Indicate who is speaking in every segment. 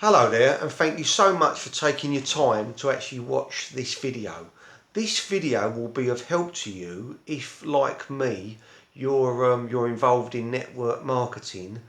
Speaker 1: Hello there, and thank you so much for taking your time to actually watch this video. This video will be of help to you if, like me, you're involved in network marketing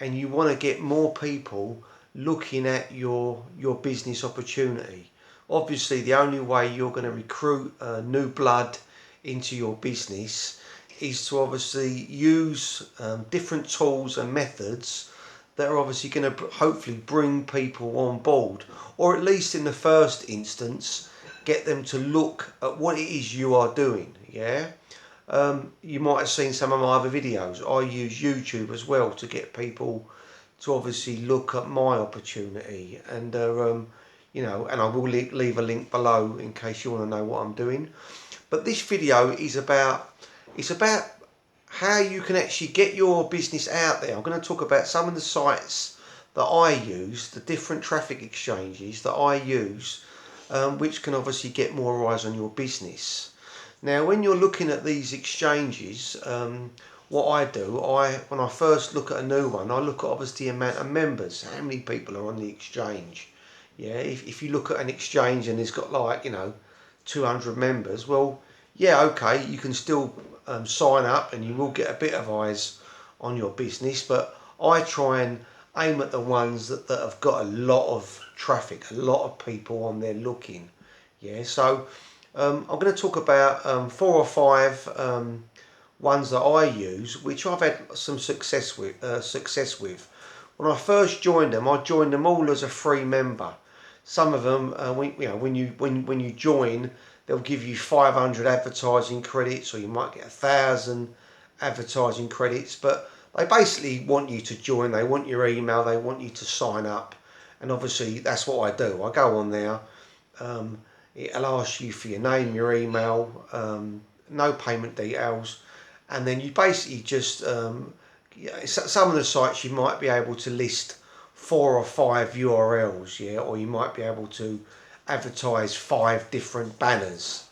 Speaker 1: and you want to get more people looking at your business opportunity. Obviously, the only way you're going to recruit new blood into your business is to obviously use different tools and methods that are obviously going to hopefully bring people on board, or at least in the first instance get them to look at what it is you are doing. You might have seen some of my other videos. I use YouTube as well to get people to obviously look at my opportunity, and and I will leave a link below in case you want to know what I'm doing. But this video is about how you can actually get your business out there. I'm going to talk about some of the sites that I use, the different traffic exchanges that I use, which can obviously get more eyes on your business. Now, when you're looking at these exchanges, what I do, when I first look at a new one, I look at obviously the amount of members, how many people are on the exchange. If you look at an exchange and it's got 200 members, well, yeah, okay, you can still sign up and you will get a bit of eyes on your business, but I try and aim at the ones that have got a lot of traffic, a lot of people on there looking. So I'm going to talk about 4 or 5 ones that I use, which I've had some success with. When I first joined them, I joined them all as a free member. Some of them, when you join, they'll give you 500 advertising credits, or you might get 1,000 advertising credits. But they basically want you to join. They want your email. They want you to sign up. And obviously, that's what I do. I go on there. It'll ask you for your name, your email, no payment details, and then you basically just some of the sites you might be able to list 4 or 5 URLs, or you might be able to advertise 5 different banners,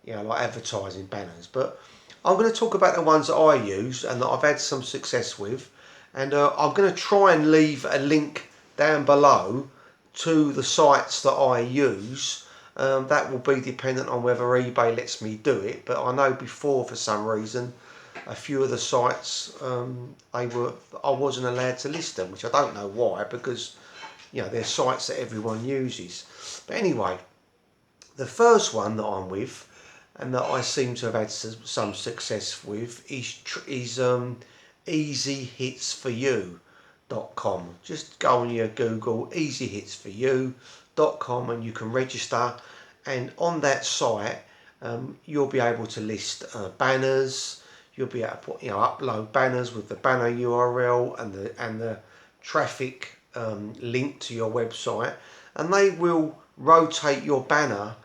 Speaker 1: like advertising banners. But I'm going to talk about the ones that I use and that I've had some success with, and I'm going to try and leave a link down below to the sites that I use. That will be dependent on whether eBay lets me do it, but I know before, for some reason, a few of the sites I wasn't allowed to list them, which I don't know why, because they're sites that everyone uses. But anyway, the first one that I'm with and that I seem to have had some success with is easyhitsforyou.com. Just go on your Google easyhitsforyou.com and you can register, and on that site you'll be able to list banners. You'll be able to put, upload banners with the banner URL and the traffic link to your website, and they will rotate your banner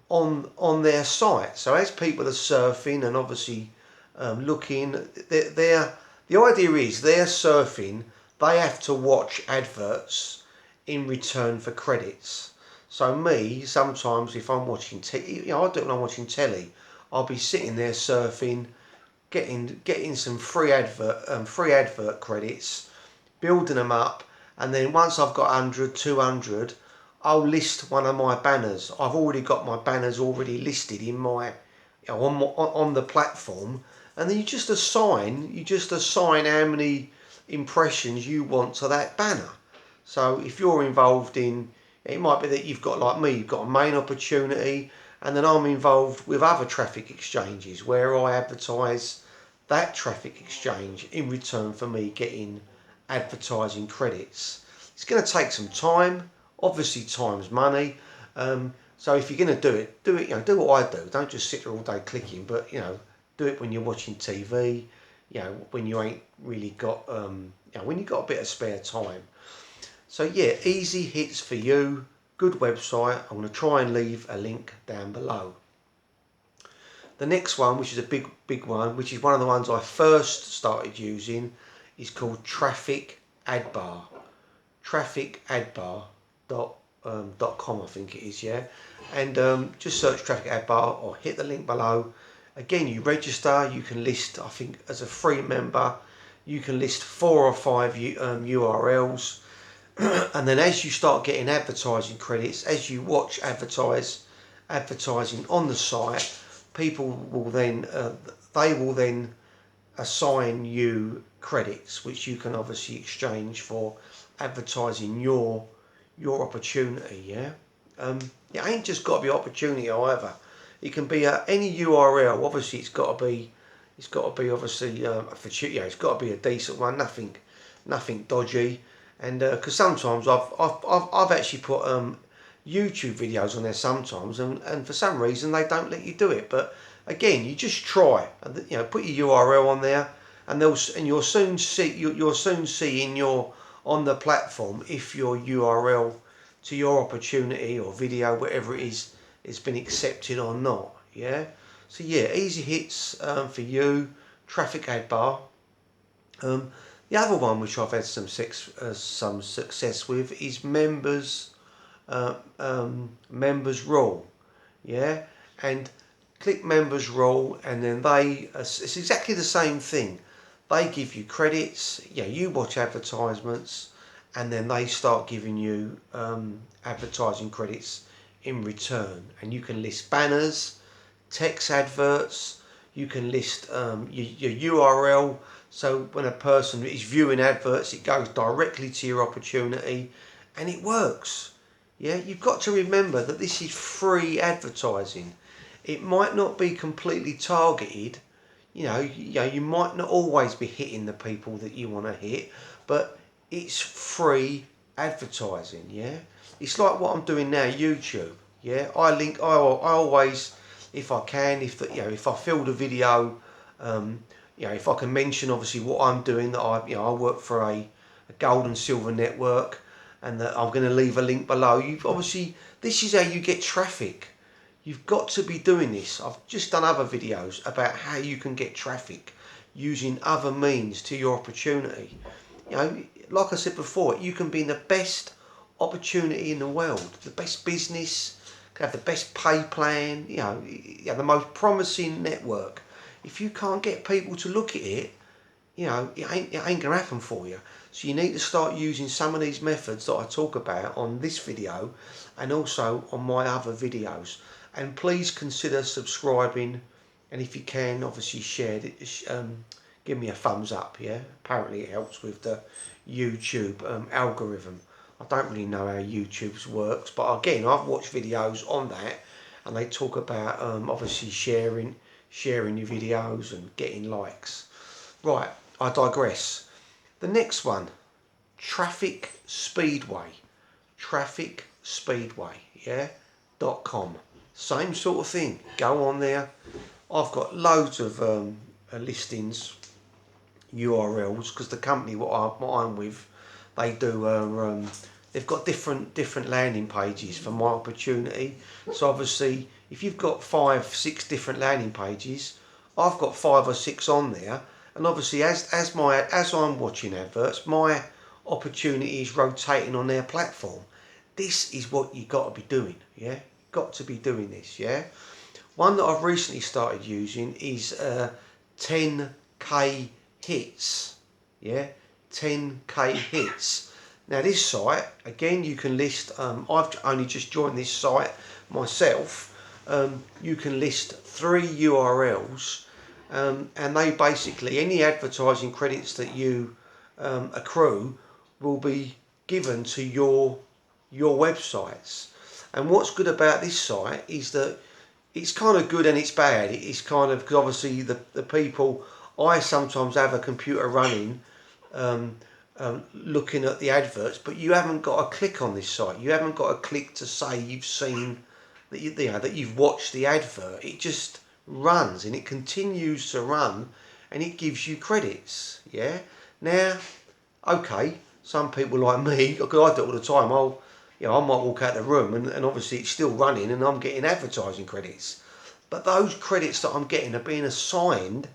Speaker 1: on their site. So as people are surfing and obviously looking, the idea is they're surfing. They have to watch adverts in return for credits. So me, sometimes if I'm watching, I do it when I'm watching telly. I'll be sitting there surfing, getting some free advert credits, building them up, and then once I've got 100, 200, I'll list one of my banners. I've already got my banners already listed in my on the platform, and then you just assign how many impressions you want to that banner. So if you're involved in, it might be that you've got, like me, you've got a main opportunity, and then I'm involved with other traffic exchanges where I advertise that traffic exchange in return for me getting advertising credits. It's going to take some time. Obviously, time's money. So if you're going to do it, do what I do. Don't just sit there all day clicking, but do it when you're watching TV. When you ain't really got, when you've got a bit of spare time. So yeah, Easy Hits for You, good website. I'm going to try and leave a link down below. The next one, which is a big one, which is one of the ones I first started using, is called Trafficadbar. Trafficadbar.com, I think it is, and just search Trafficadbar or hit the link below. Again, you register. You can list, I think, as a free member, you can list 4 or 5 URLs. And then as you start getting advertising credits, as you watch advertising on the site, people will then they will then assign you credits, which you can obviously exchange for advertising your opportunity. Yeah, it ain't just got to be opportunity either. It can be any URL. Obviously, it's got to be obviously it's got to be a decent one. Nothing dodgy. And because sometimes I've actually put YouTube videos on there sometimes, and for some reason they don't let you do it. But again, you just try, put your URL on there, and you'll soon see in your on the platform if your URL to your opportunity or video, whatever it is, has been accepted or not. Yeah. So yeah, easy hits for you. Trafficadbar. The other one which I've had some success with is membersrule. Yeah, and click membersrule, and then it's exactly the same thing. They give you credits. Yeah, you watch advertisements, and then they start giving you advertising credits in return, and you can list banners, text adverts. You can list your URL, so when a person is viewing adverts, it goes directly to your opportunity, and it works. Yeah, you've got to remember that this is free advertising. It might not be completely targeted. You might not always be hitting the people that you want to hit, but it's free advertising. Yeah, it's like what I'm doing now, YouTube. Yeah, I always, if I can, if I fill the video, if I can mention obviously what I'm doing, that I work for a gold and silver network, and that I'm going to leave a link below. This is how you get traffic. You've got to be doing this. I've just done other videos about how you can get traffic using other means to your opportunity. Like I said before, you can be in the best opportunity in the world, the best business, have the best pay plan, the most promising network. If you can't get people to look at it, it ain't gonna happen for you. So you need to start using some of these methods that I talk about on this video and also on my other videos. And please consider subscribing, and if you can, obviously share it. Give me a thumbs up. Yeah, apparently it helps with the YouTube algorithm. I don't really know how YouTube works, but again, I've watched videos on that, and they talk about obviously sharing your videos and getting likes. Right, I digress. The next one, Trafficspeedway. Trafficspeedway, yeah, .com. Same sort of thing. Go on there. I've got loads of listings, URLs, because the company what I'm with, they do. They've got different landing pages for my opportunity. So obviously, if you've got 5-6 different landing pages, I've got 5 or 6 on there. And obviously, as I'm watching adverts, my opportunity is rotating on their platform. This is what you got to be doing. Yeah, got to be doing this. Yeah. One that I've recently started using is 10k hits. Yeah, 10k hits. Now this site, again, you can list, I've only just joined this site myself. You can list 3 URLs, and they basically, any advertising credits that you accrue will be given to your websites. And what's good about this site is that it's kind of good and it's bad. It's kind of, because obviously the people, I sometimes have a computer running looking at the adverts, but you haven't got to click on this site. You haven't got to click to say you've seen that you've watched the advert. It just runs, and it continues to run, and it gives you credits. Yeah. Now, okay, some people like me, because I do it all the time. I might walk out the room and obviously it's still running, and I'm getting advertising credits. But those credits that I'm getting are being assigned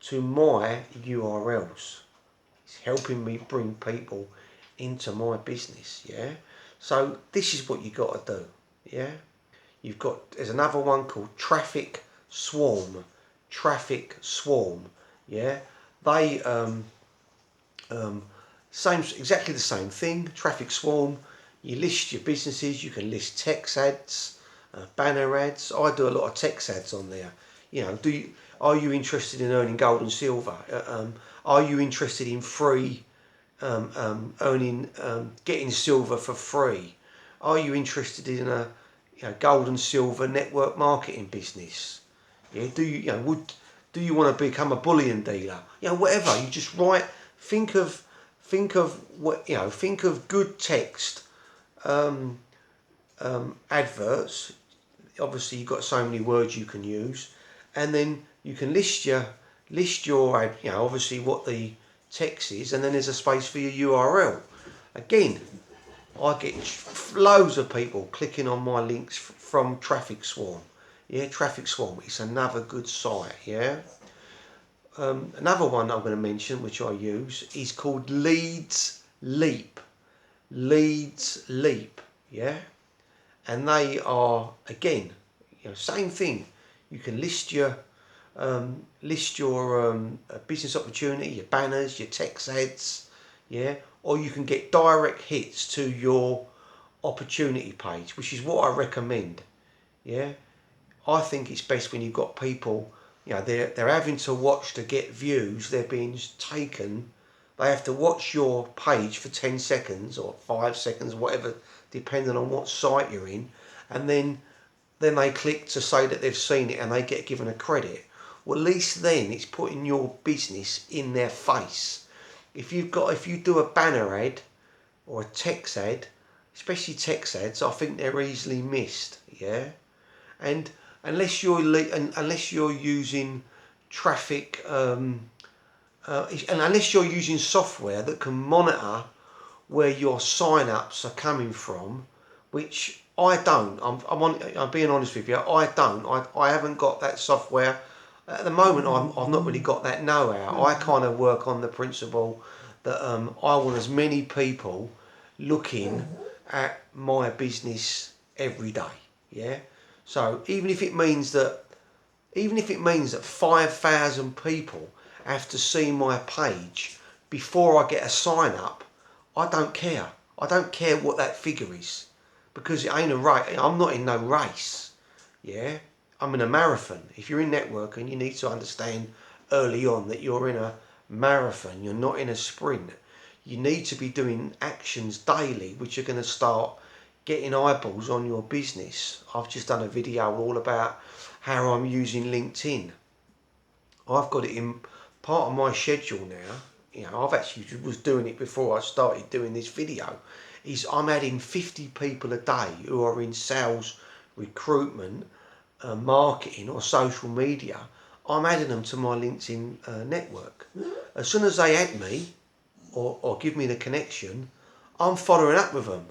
Speaker 1: to my URLs. It's helping me bring people into my business. Yeah. So this is what you got to do. Yeah. There's another one called Traffic Swarm. Traffic Swarm. Yeah. They exactly the same thing. Traffic swarm. You list your businesses. You can list text ads, banner ads. I do a lot of text ads on there. You know, are you interested in earning gold and silver? Are you interested in free getting silver for free? Are you interested in a gold and silver network marketing business? Yeah, do you want to become a bullion dealer? Whatever. You just write. Think of think of good text adverts. Obviously, you've got so many words you can use, and then you can list your ad. Obviously what the text is, and then there's a space for your URL. Again, I get loads of people clicking on my links from Traffic Swarm. Yeah, Traffic Swarm. It's another good site. Yeah. Another one I'm going to mention, which I use, is called Leadsleap. Leadsleap. Yeah. And they are, again, same thing. You can list your business opportunity, your banners, your text ads, yeah, or you can get direct hits to your opportunity page, which is what I recommend. Yeah, I think it's best when you've got people, they're having to watch to get views. They're being taken. They have to watch your page for 10 seconds or 5 seconds, whatever, depending on what site you're in, and then they click to say that they've seen it and they get given a credit. Well, at least then it's putting your business in their face. If you do a banner ad or a text ad, especially text ads, I think they're easily missed. Yeah, and unless you're using traffic, and unless you're using software that can monitor where your sign-ups are coming from, which I don't. I'm being honest with you. I don't. I haven't got that software at the moment. I've not really got that know-how. I kind of work on the principle that I want as many people looking at my business every day. Yeah. So even if it means that 5,000 people have to see my page before I get a sign up, I don't care. I don't care what that figure is, because it ain't a race. I'm not in no race. Yeah, I'm in a marathon. If you're in networking, you need to understand early on that you're in a marathon. You're not in a sprint. You need to be doing actions daily, which are going to start getting eyeballs on your business. I've just done a video all about how I'm using LinkedIn. I've got it in part of my schedule now. I've actually was doing it before I started doing this video. Is I'm adding 50 people a day who are in sales, recruitment, marketing or social media. I'm adding them to my LinkedIn network. As soon as they add me or give me the connection, I'm following up with them.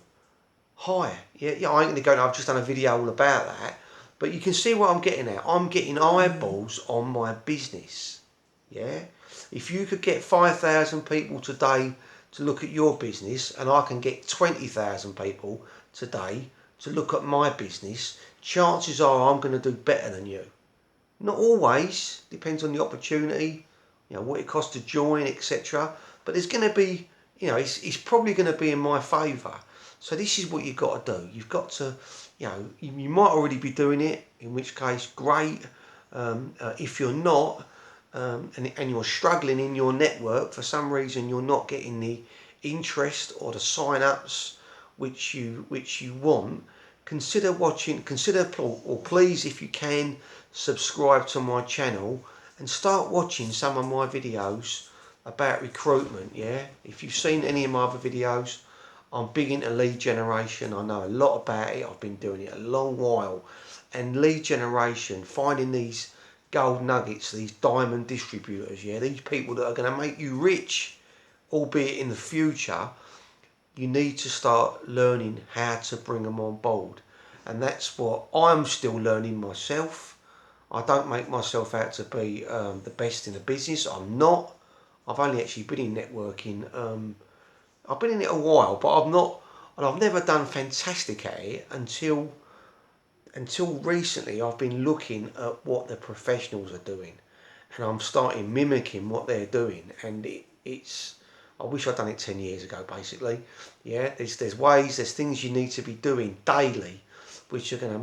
Speaker 1: Hi, yeah, I ain't going to go. I've just done a video all about that. But you can see what I'm getting at. I'm getting eyeballs on my business. Yeah. If you could get 5,000 people today to look at your business, and I can get 20,000 people today to look at my business, chances are I'm going to do better than you. Not always. Depends on the opportunity, what it costs to join, etc. But there's going to be, it's probably going to be in my favour. So this is what you've got to do. You've got to, you might already be doing it, in which case, great. If you're not, and you're struggling in your network, for some reason you're not getting the interest or the sign-ups which you want, consider please, if you can, subscribe to my channel and start watching some of my videos about recruitment. Yeah, if you've seen any of my other videos, I'm big into lead generation. I know a lot about it. I've been doing it a long while. And lead generation, finding these gold nuggets, these diamond distributors, yeah, these people that are going to make you rich, albeit in the future, you need to start learning how to bring them on board. And that's what I'm still learning myself. I don't make myself out to be the best in the business. I'm not. I've only actually been in networking. I've been in it a while, but I've never done fantastic at it until recently. I've been looking at what the professionals are doing, and I'm starting mimicking what they're doing, and I wish I'd done it 10 years ago, basically. Yeah, there's ways, there's things you need to be doing daily, which are going to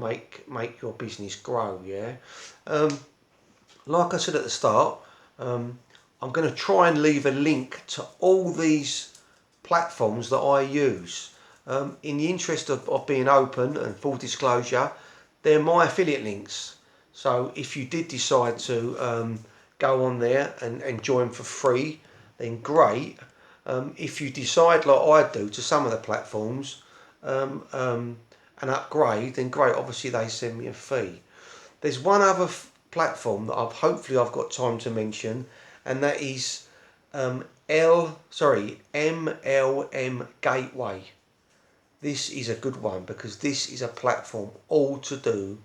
Speaker 1: make your business grow. Yeah. Like I said at the start, I'm going to try and leave a link to all these platforms that I use. In the interest of being open and full disclosure, they're my affiliate links. So if you did decide to go on there and join for free, then great. If you decide, like I do, to some of the platforms and upgrade, then great. Obviously, they send me a fee. There's one other platform that hopefully I've got time to mention, and that is MLM Gateway. This is a good one because this is a platform all to do.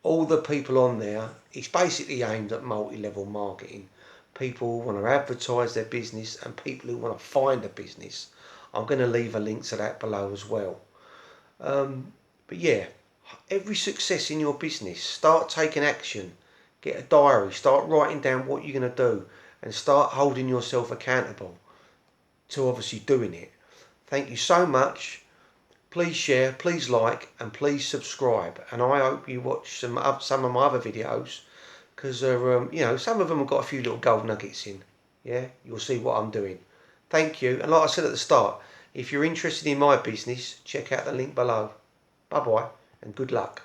Speaker 1: All the people on there, it's basically aimed at multi-level marketing. People who want to advertise their business and people who want to find a business. I'm going to leave a link to that below as well. But yeah, every success in your business, start taking action. Get a diary, start writing down what you're going to do and start holding yourself accountable to obviously doing it. Thank you so much. Please share, please like and please subscribe. And I hope you watch some of my other videos because some of them have got a few little gold nuggets in. Yeah, you'll see what I'm doing. Thank you. And like I said at the start, if you're interested in my business, check out the link below. Bye bye and good luck.